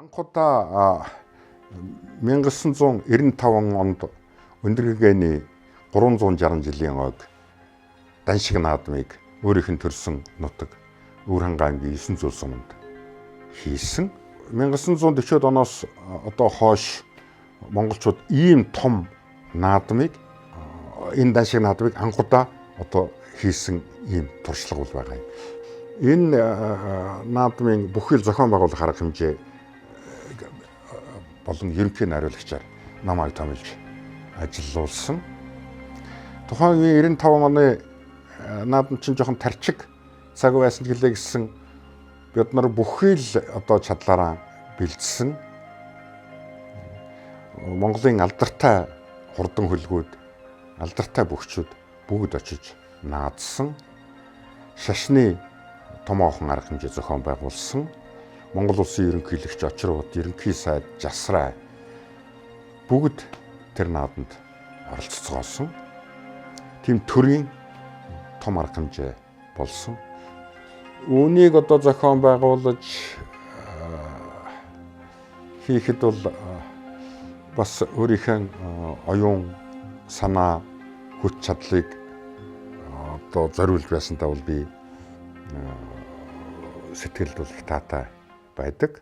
Анхудаа 1995 онд Өндөргөөний 360 жилийн ойг Даншиг наадмыг өөрийнх нь төрсэн нутаг Өвөрхангай аймгийн 9 зүйл суманд хийсэн. 1940-од оноос одоо хойш монголчууд ийм том наадмыг энэ Даншиг наадмыг анхудаа одоо хийсэн ийм туршлага бол байгаа юм. Энэ наадмын бүхэл зохион байгуулах арга хэмжээ болон ерөнхий найруулагчаар намайг томилж ажиллуулсан. Тухайн үеийн 95 оны наадам чинь жоохон тарчиг цаг байсан гэлээ гэсэн бид нар бүхэл одоо чадлаараа бэлдсэн. Монголын алдартай хурдан хөлгүүд, алдартай бөхчүүд бүгд очиж наадсан. Шашны томоохон арга хэмжээ зохион байгуулсан. Монгол улсын ерөнхийлөгч очрууд, ерөнхий сайд, жасраа бүгд тэр наадамд оролцоцгоосон. Тийм төрийн том арга хэмжээ болсон. Үүнийг одоо зохион байгуулж хийхэд бол бас өөрийнхөө оюун санаа, хүч чадлыг одоо зориулж байсантаа бол би сэтгэлд бол их таатай байдаг.